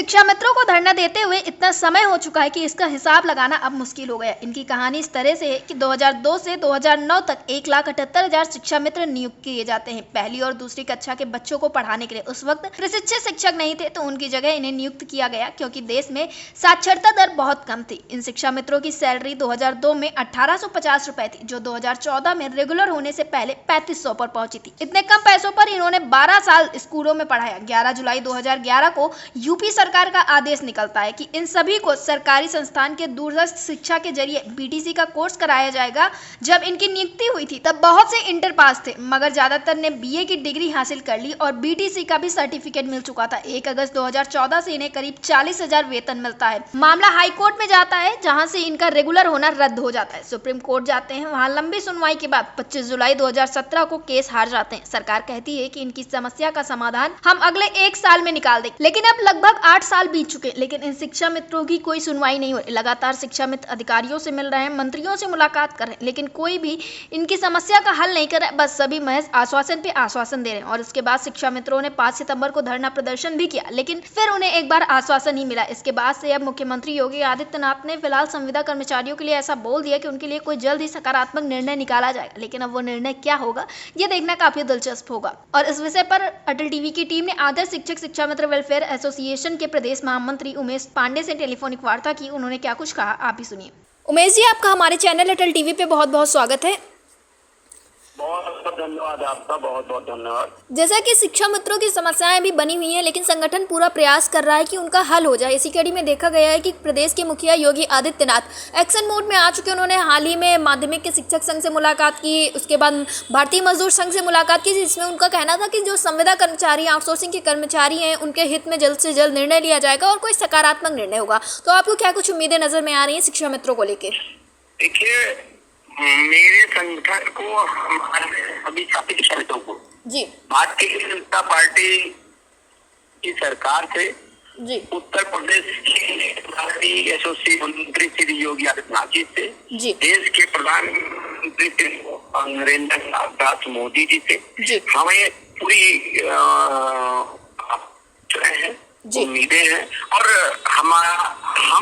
शिक्षा मित्रों को धरना देते हुए इतना समय हो चुका है कि इसका हिसाब लगाना अब मुश्किल हो गया। इनकी कहानी इस तरह से है कि 2002 से 2009 तक 1,78,000 शिक्षा मित्र नियुक्त किए जाते हैं पहली और दूसरी कक्षा के बच्चों को पढ़ाने के लिए। उस वक्त प्रशिक्षित शिक्षक नहीं थे तो उनकी जगह इन्हें नियुक्त किया गया क्योंकि देश में साक्षरता दर बहुत कम थी। इन शिक्षा मित्रों की सैलरी 2002 में 1850 रुपए थी, जो 2014 में रेगुलर होने से पहले 3500 पर पहुंची थी। इतने कम पैसों पर इन्होंने 12 साल स्कूलों में पढ़ाया। 11 जुलाई 2011 को यूपी सरकार का आदेश निकलता है कि इन सभी को सरकारी संस्थान के दूरस्थ शिक्षा के जरिए बीटीसी का कोर्स कराया जाएगा। जब इनकी नियुक्ति हुई थी तब बहुत से इंटर पास थे, मगर ज्यादातर ने बीए की डिग्री हासिल कर ली और बीटीसी का भी सर्टिफिकेट मिल चुका था। 1 अगस्त 2014 से इन्हें करीब 40,000 वेतन मिलता है। मामला हाई कोर्ट में जाता है जहां से इनका रेगुलर होना रद्द हो जाता है। सुप्रीम कोर्ट जाते हैं, वहां लंबी सुनवाई के बाद 25 जुलाई 2017 को केस हार जाते हैं। सरकार कहती है कि इनकी समस्या का समाधान हम अगले 1 साल में निकाल देंगे, लेकिन अब लगभग 8 साल बीत चुके, लेकिन इन शिक्षा मित्रों की कोई सुनवाई नहीं हो रही। लगातार शिक्षा मित्र अधिकारियों से मिल रहे हैं, मंत्रियों से मुलाकात कर रहे हैं, लेकिन कोई भी इनकी समस्या का हल नहीं कर रहा है। बस सभी महज आश्वासन पे आश्वासन दे रहे हैं। और इसके बाद शिक्षा मित्रों ने 5 सितंबर को धरना प्रदर्शन भी किया, लेकिन फिर उन्हें एक बार आश्वासन ही मिला। इसके बाद से अब मुख्यमंत्री योगी आदित्यनाथ ने फिलहाल संविदा कर्मचारियों के लिए ऐसा बोल दिया कि उनके लिए कोई जल्द ही सकारात्मक निर्णय निकाला जाएगा, लेकिन अब वो निर्णय क्या होगा ये देखना काफी दिलचस्प होगा। और इस विषय पर अटल टीवी की टीम ने आदर्श शिक्षक शिक्षा मित्र वेलफेयर एसोसिएशन के प्रदेश महामंत्री उमेश पांडे से टेलीफोनिक वार्ता की। उन्होंने क्या कुछ कहा, आप भी सुनिए। उमेश जी, आपका हमारे चैनल अटल टीवी पे बहुत बहुत स्वागत है। बहुत बहुत धन्यवाद आपका, बहुत बहुत धन्यवाद। जैसा कि शिक्षा मित्रों की समस्याएं भी बनी हुई हैं, लेकिन संगठन पूरा प्रयास कर रहा है कि उनका हल हो जाए। इसी कड़ी में देखा गया है कि प्रदेश के मुखिया योगी आदित्यनाथ एक्शन मोड में आ चुके। उन्होंने हाल ही में माध्यमिक के शिक्षक संघ से मुलाकात की, उसके बाद भारतीय मजदूर संघ से मुलाकात की, जिसमें उनका कहना था कि जो संविदा कर्मचारी आउटसोर्सिंग के कर्मचारी हैं उनके हित में जल्द से जल्द निर्णय लिया जाएगा और कोई सकारात्मक निर्णय होगा। तो आपको क्या कुछ उम्मीदें नजर में आ रही है शिक्षा मित्रों को लेकर? देखिए, मेरे संगठन को, हमारे सभी छात्र शिक्षकों को जी भारतीय जनता पार्टी की सरकार से जी उत्तर प्रदेश के एसोसिएशन मंत्री श्री योगी आदित्यनाथ जी से, जी देश के प्रधानमंत्री श्री नरेंद्र दास मोदी जी से जी हमें पूरी उम्मीदें हैं। और हम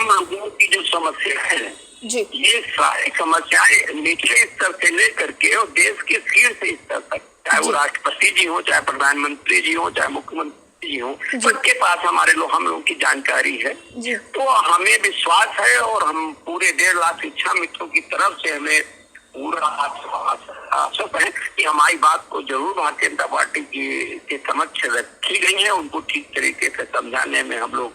लोगों की जो समस्या है जी ये सारी समस्याएं निचले स्तर से लेकर के और देश के शीर्ष स्तर तक, चाहे वो राष्ट्रपति जी हो, चाहे प्रधानमंत्री जी हो, चाहे मुख्यमंत्री जी हो, सबके पास हम लोगों की जानकारी है। तो हमें विश्वास है और हम पूरे 1.5 लाख शिक्षा मित्रों की तरफ से हमें पूरा आश्वासन है कि हमारी बात को जरूर भारतीय जनता पार्टी के समक्ष रखी गई है। उनको ठीक तरीके से समझाने में हम लोग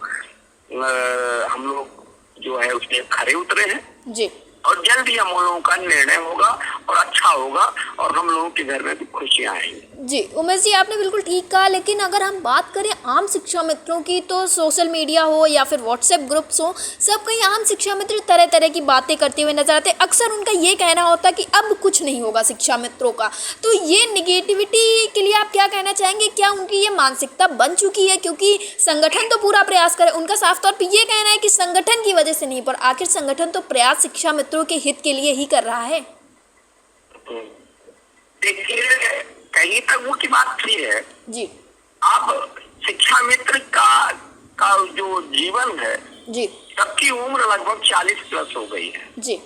जो है उसमें खरे उतरे हैं जी। और जल्द ही हम लोगों का निर्णय होगा और अच्छा होगा और हम लोगों के घर में भी खुशियां आएंगी। जी उमेश जी, आपने बिल्कुल ठीक कहा, लेकिन अगर हम बात करें आम शिक्षा मित्रों की तो सोशल मीडिया हो या फिर व्हाट्सएप ग्रुप्स हो, सब कहीं आम शिक्षा मित्र तरह तरह की बातें करते हुए नजर आते हैं। अक्सर उनका ये कहना होता है कि अब कुछ नहीं होगा शिक्षा मित्रों का। तो ये निगेटिविटी के लिए आप क्या कहना चाहेंगे? क्या उनकी ये मानसिकता बन चुकी है? क्योंकि संगठन तो पूरा प्रयास करे, उनका साफ तौर पर ये कहना है कि संगठन की वजह से नहीं, पर आखिर संगठन तो प्रयास शिक्षा मित्रों के हित के लिए ही कर रहा है। देखिए, कहीं तक वो की बात थी है जी। अब शिक्षा मित्र का जो जीवन है जी, सबकी उम्र लगभग 40 प्लस हो गई है जी।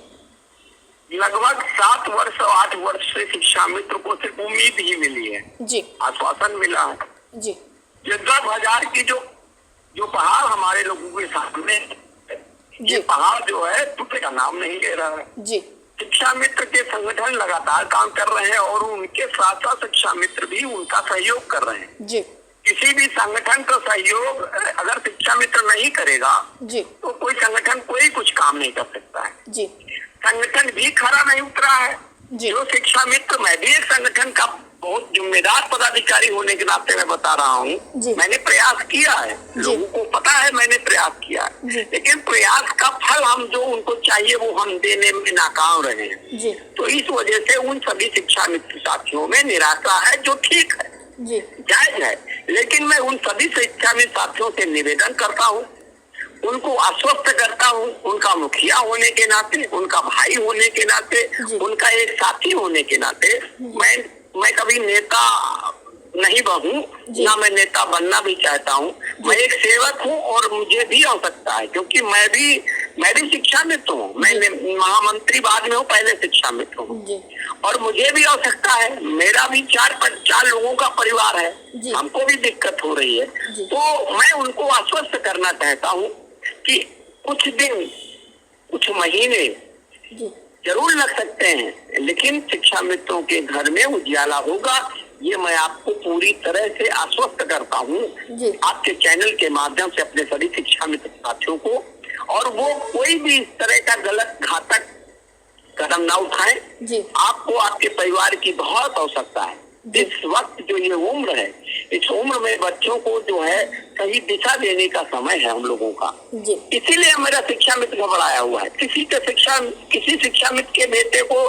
लगभग 7 वर्ष और 8 वर्ष से शिक्षा मित्र को सिर्फ उम्मीद ही मिली है जी, आश्वासन मिला है जी। ये 10,000 की जो पहाड़ हमारे लोगों के सामने, ये पहाड़ जो है टूटने का नाम नहीं ले रहा है जी। शिक्षा मित्र के संगठन लगातार काम कर रहे हैं और उनके साथ साथ शिक्षा मित्र भी उनका सहयोग कर रहे हैं जी। किसी भी संगठन का सहयोग अगर शिक्षा मित्र नहीं करेगा जी, तो कोई संगठन कोई कुछ काम नहीं कर सकता है। जी। संगठन भी खरा नहीं उतरा है जी। जो शिक्षा मित्र, मैं भी एक संगठन का बहुत जिम्मेदार पदाधिकारी होने के नाते मैं बता रहा हूँ, मैंने प्रयास किया है, लोगों को पता है मैंने प्रयास किया है, लेकिन प्रयास का फल हम जो उनको चाहिए वो हम देने में नाकाम रहे हैं। तो इस वजह से उन सभी शिक्षा मित्र साथियों में निराशा है, जो ठीक है, जायज है। लेकिन मैं उन सभी शिक्षा मित्र साथियों से निवेदन करता हूँ, उनको आश्वस्त करता हूँ, उनका मुखिया होने के नाते, उनका भाई होने के नाते, उनका एक साथी होने के नाते, मैं कभी नेता नहीं बनूं, ना मैं नेता बनना भी चाहता हूँ। मैं एक सेवक हूँ और मुझे भी आवश्यकता है, क्योंकि मैं भी शिक्षा मित्र हूँ। मैं महामंत्री बाद में हूँ, पहले शिक्षा मित्र हूँ और मुझे भी आवश्यकता है। मेरा भी चार लोगों का परिवार है, हमको भी दिक्कत हो रही है। तो मैं उनको आश्वस्त करना चाहता हूँ कि कुछ दिन, कुछ महीने जरूर लग सकते हैं, लेकिन शिक्षा मित्रों के घर में उजियाला होगा, ये मैं आपको पूरी तरह से आश्वस्त करता हूँ आपके चैनल के माध्यम से अपने सभी शिक्षा मित्र साथियों को। और वो कोई भी इस तरह का गलत घातक कदम ना उठाएं। आपको आपके परिवार की बहुत आवश्यकता है। इस वक्त जो ये उम्र है, इस उम्र में बच्चों को जो है सही दिशा देने का समय है हम लोगों का। इसीलिए मेरा शिक्षा मित्र घबराया हुआ है। किसी शिक्षा मित्र के बेटे को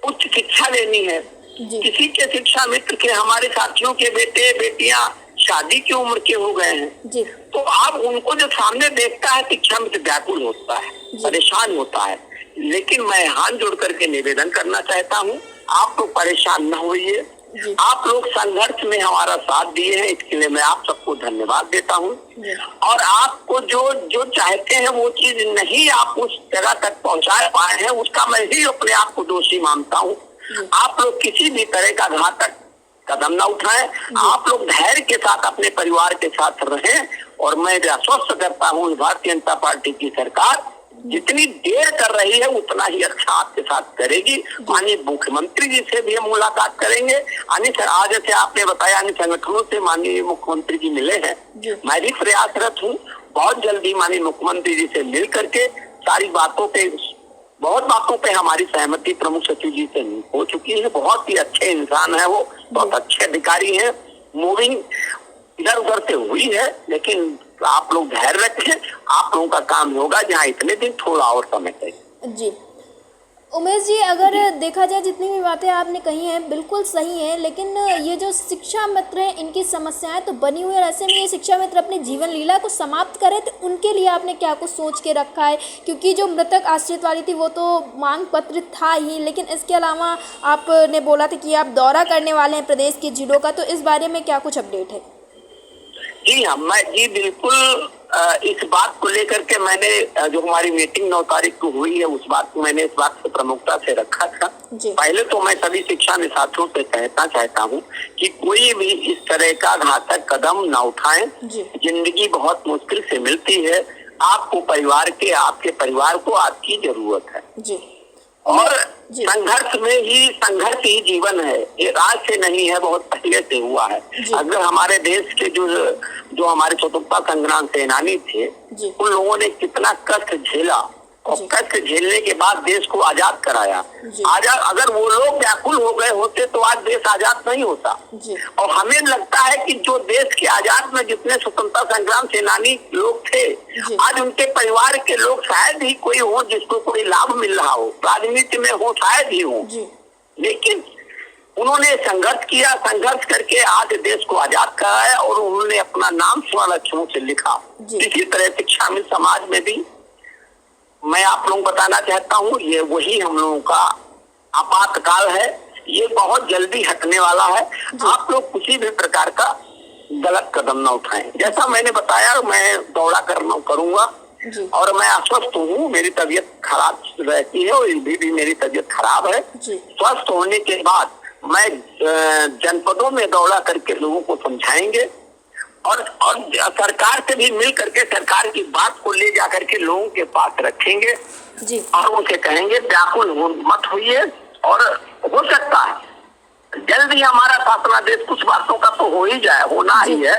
उच्च शिक्षा लेनी है, किसी के शिक्षा मित्र के, हमारे साथियों के बेटे बेटियां शादी की उम्र के हो गए हैं। तो आप उनको जो सामने देखता है, शिक्षा मित्र व्याकुल होता है, परेशान होता है। लेकिन मैं हाथ जोड़ करके निवेदन करना चाहता हूँ, आप लोग परेशान न होइए। आप लोग संघर्ष में हमारा साथ दिए हैं, इसके लिए मैं आप सबको धन्यवाद देता हूँ। और आपको जो चाहते हैं वो चीज नहीं आप उस जगह तक पहुँचा पाए हैं, उसका मैं ही अपने आप को दोषी मानता हूँ। आप लोग किसी भी तरह का घातक कदम ना उठाएं। आप लोग धैर्य के साथ अपने परिवार के साथ रहें। और मैं आश्वस्त करता हूँ, भारतीय जनता पार्टी की सरकार जितनी देर कर रही है उतना ही अच्छा आपके साथ करेगी। माननीय मुख्यमंत्री जी से भी हम मुलाकात करेंगे। आज से आपने बताया अन्य संगठनों से माननीय मुख्यमंत्री जी मिले हैं, मैं भी प्रयासरत हूँ। बहुत जल्दी माननीय मुख्यमंत्री जी से मिल करके बहुत बातों पे हमारी सहमति प्रमुख सचिव जी से हो चुकी है। बहुत ही अच्छे इंसान है वो, बहुत अच्छे अधिकारी हैं। मूविंग इधर उधर से हुई है, लेकिन आप लोग धैर्य रखें, आप लोगों का काम होगा। जहाँ इतने दिन थोड़ा और समय चाहिए। जी उमेश जी, अगर देखा जाए जितनी भी बातें आपने कही हैं बिल्कुल सही हैं, लेकिन ये जो शिक्षा मित्र हैं इनकी समस्याएं तो बनी हुई है। ऐसे में ये शिक्षा मित्र अपनी जीवन लीला को समाप्त करें तो उनके लिए आपने क्या कुछ सोच के रखा है? क्योंकि जो मृतक आश्रित वाली थी वो तो मांग पत्र था ही, लेकिन इसके अलावा आपने बोला था कि आप दौरा करने वाले हैं प्रदेश के जिलों का, तो इस बारे में क्या कुछ अपडेट है? जी हाँ, मैं बिल्कुल इस बात को लेकर के मैंने जो हमारी मीटिंग 9 तारीख को हुई है उस बात को मैंने इस बात से प्रमुखता से रखा था। पहले तो मैं सभी शिक्षा साथियों से कहना चाहता हूँ कि कोई भी इस तरह का घातक कदम ना उठाएं। जिंदगी बहुत मुश्किल से मिलती है। आपको आपके परिवार को आपकी जरूरत है। और संघर्ष ही जीवन है। ये आज से नहीं है, बहुत पहले से हुआ है। अगर हमारे देश के जो हमारे स्वतंत्रता संग्राम सेनानी थे, उन लोगों ने कितना कष्ट झेला और कष्ट झेलने के बाद देश को आजाद कराया। अगर वो लोग व्याकुल हो गए होते तो आज देश आजाद नहीं होता। और हमें लगता है कि जो देश के आजाद में जितने स्वतंत्रता संग्राम सेनानी लोग थे, आज उनके परिवार के लोग शायद ही कोई हो जिसको कोई लाभ मिल रहा हो, राजनीति में हो, शायद ही हो। लेकिन उन्होंने संघर्ष किया, संघर्ष करके आज देश को आजाद कराया और उन्होंने अपना नाम स्वर्ण अक्षरों से लिखा। इसी तरह शिक्षा में समाज में भी मैं आप लोगों को बताना चाहता हूँ, ये वही हम लोगों का आपातकाल है। ये बहुत जल्दी हटने वाला है। आप लोग किसी भी प्रकार का गलत कदम न उठाएं। जैसा मैंने बताया, मैं दौरा करूंगा और मैं आश्वस्त हूँ। मेरी तबीयत खराब रहती है और भी मेरी तबीयत खराब है। स्वस्थ होने के बाद मैं जनपदों में दौरा करके लोगों को समझाएंगे और सरकार से भी मिल करके सरकार की बात को ले जा करके लोगों के पास रखेंगे और उनसे कहेंगे व्याकुल मत होइए। और हो सकता है जल्द ही हमारा शासनादेश कुछ बातों का तो होना ही है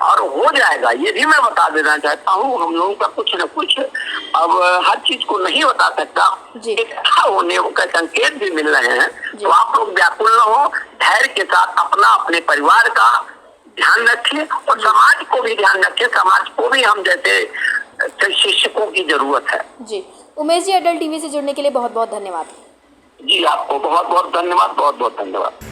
और हो जाएगा। ये भी मैं बता देना चाहता हूँ, हम लोगों का कुछ न कुछ अब हर चीज को नहीं बता सकता, इकट्ठा होने का संकेत भी मिल रहे हैं। तो आप लोग व्याकुल न हो, धैर्य के साथ अपने परिवार का ध्यान रखिए और समाज को भी ध्यान रखिए। समाज को भी हम जैसे शिक्षकों की जरूरत है। जी उमेश जी, अडल्ट टीवी से जुड़ने के लिए बहुत बहुत धन्यवाद। जी आपको बहुत बहुत धन्यवाद, बहुत बहुत धन्यवाद।